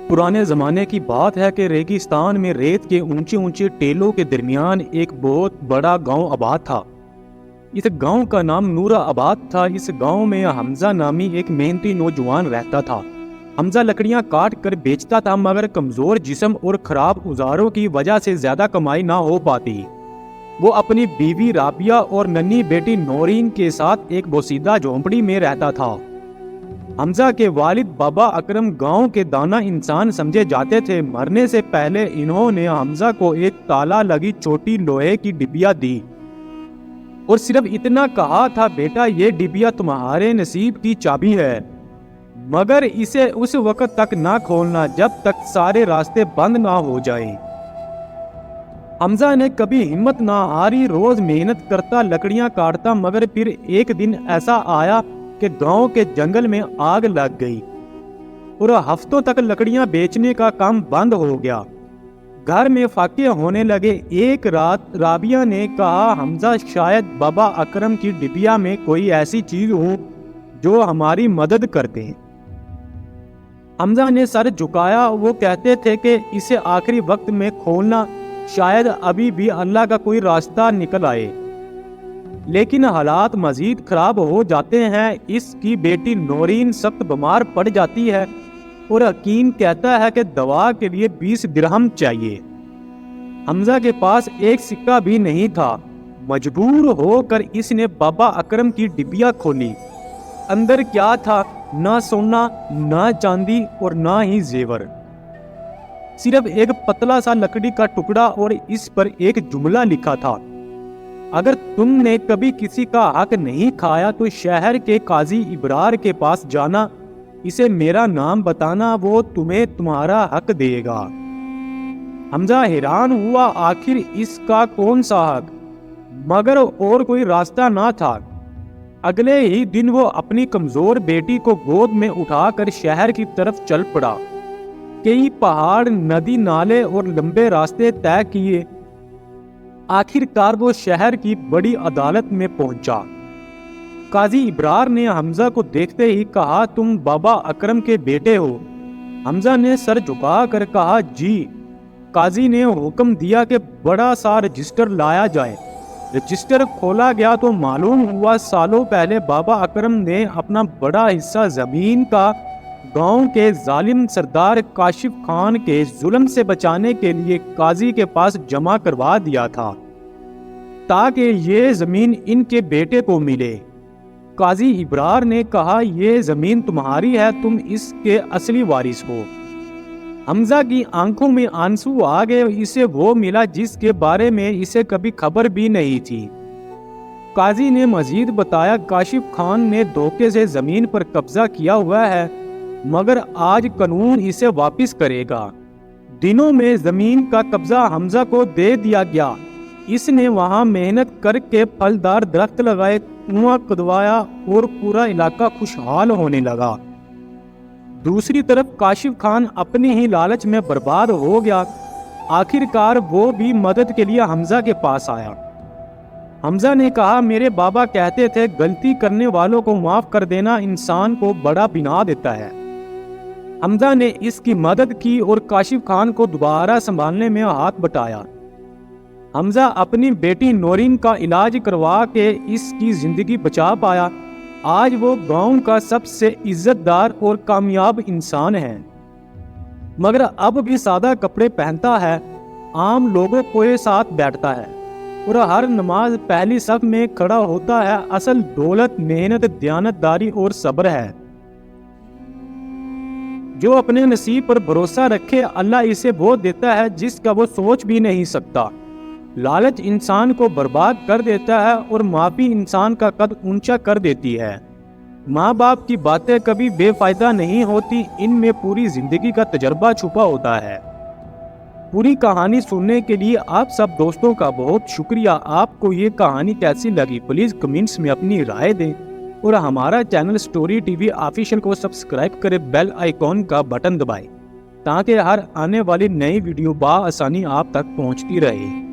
पुराने ज़माने की बात है कि रेगिस्तान में रेत के ऊंचे ऊंचे टेलों के दरमियान एक बहुत बड़ा गांव आबाद था। इस गांव का नाम नूरा आबाद था। इस गांव में हमजा नामी एक मेहनती नौजवान रहता था। हमजा लकड़ियां काट कर बेचता था, मगर कमज़ोर जिस्म और ख़राब औजारों की वजह से ज़्यादा कमाई ना हो पाती। वो अपनी बीवी राबिया और नन्ही बेटी नौरीन के साथ एक बोसीदा झोंपड़ी में रहता था। हमजा के वालिद बाबा अकरम गांव के दाना इंसान समझे जाते थे। मरने से पहले इन्होंने हमजा को एक ताला लगी छोटी लोहे की डिबिया दी और सिर्फ इतना कहा था, बेटा ये डिबिया तुम्हारे नसीब की चाबी है, मगर इसे उस वक्त तक ना खोलना जब तक सारे रास्ते बंद ना हो जाएं। हमजा ने कभी हिम्मत ना हारी, रोज मेहनत करता, लकड़ियां काटता, मगर फिर एक दिन ऐसा आया कि गांव के जंगल में आग लग गई और हफ्तों तक लकड़ियां बेचने का काम बंद हो गया। घर में फाके होने लगे। एक रात राबिया ने कहा, हमजा शायद बाबा अकरम की डिबिया में कोई ऐसी चीज हो जो हमारी मदद कर दे। हमजा ने सर झुकाया। वो कहते थे कि इसे आखिरी वक्त में खोलना, शायद अभी भी अल्लाह का कोई रास्ता निकल आए। लेकिन हालात मजीद खराब हो जाते हैं। इसकी बेटी नौरीन सख्त बीमार पड़ जाती है और हकीम कहता है कि दवा के लिए 20 दिरहम चाहिए। हमजा के पास एक सिक्का भी नहीं था। मजबूर होकर इसने बाबा अकरम की डिबिया खोली। अंदर क्या था? ना सोना, ना चांदी और ना ही जेवर, सिर्फ एक पतला सा लकड़ी का टुकड़ा और इस पर एक जुमला लिखा था, अगर तुमने कभी किसी का हक नहीं खाया तो शहर के काजी इब्रार के पास जाना, इसे मेरा नाम बताना, वो तुम्हें तुम्हारा हक देगा। हमजा हैरान हुआ, आखिर इसका कौन सा हक? मगर और कोई रास्ता ना था। अगले ही दिन वो अपनी कमजोर बेटी को गोद में उठाकर शहर की तरफ चल पड़ा। कई पहाड़, नदी, नाले और लंबे रास्ते तय किए। आखिरकार वो शहर की बड़ी अदालत में पहुंचा। काजी इब्रार ने हमजा को देखते ही कहा, तुम बाबा अकरम के बेटे हो? हमजा ने सर झुका कर कहा, जी। काजी ने हुक्म दिया कि बड़ा सा रजिस्टर लाया जाए। रजिस्टर खोला गया तो मालूम हुआ सालों पहले बाबा अकरम ने अपना बड़ा हिस्सा जमीन का गांव के जालिम सरदार काशिफ खान के जुल्म से बचाने के लिए काजी के पास जमा करवा दिया था, ताकि ये जमीन इनके बेटे को मिले। काजी इब्रार ने कहा, ये जमीन तुम्हारी है, तुम इसके असली वारिस हो। हमजा की आंखों में आंसू आ गए। इसे वो मिला जिसके बारे में इसे कभी खबर भी नहीं थी। काजी ने मजीद बताया, काशिफ खान ने धोखे से जमीन पर कब्जा किया हुआ है, मगर आज कानून इसे वापस करेगा। दिनों में जमीन का कब्जा हमजा को दे दिया गया। इसने वहां मेहनत करके फलदार दरख्त लगाए, कुआं खुदवाया और पूरा इलाका खुशहाल होने लगा। दूसरी तरफ काशिफ खान अपनी ही लालच में बर्बाद हो गया। आखिरकार वो भी मदद के लिए हमजा के पास आया। हमजा ने कहा, मेरे बाबा कहते थे, गलती करने वालों को माफ कर देना इंसान को बड़ा बना देता है। हमजा ने इसकी मदद की और काशिफ खान को दोबारा संभालने में हाथ बटाया। हमजा अपनी बेटी नौरीन का इलाज करवा के इसकी जिंदगी बचा पाया। आज वो गांव का सबसे इज्जतदार और कामयाब इंसान है, मगर अब भी सादा कपड़े पहनता है, आम लोगों के साथ बैठता है और हर नमाज पहली सफ में खड़ा होता है। असल दौलत मेहनत, दयानतदारी और सब्र है। जो अपने नसीब पर भरोसा रखे, अल्लाह इसे वो देता है जिसका वो सोच भी नहीं सकता। लालच इंसान को बर्बाद कर देता है और माफी इंसान का कद ऊंचा कर देती है। माँ बाप की बातें कभी बेफायदा नहीं होती, इनमें पूरी जिंदगी का तजर्बा छुपा होता है। पूरी कहानी सुनने के लिए आप सब दोस्तों का बहुत शुक्रिया। आपको ये कहानी कैसी लगी प्लीज़ कमेंट्स में अपनी राय दें और हमारा चैनल स्टोरी टीवी ऑफिशियल को सब्सक्राइब करें, बेल आइकॉन का बटन दबाएं ताकि हर आने वाली नई वीडियो बआसानी आप तक पहुंचती रहे।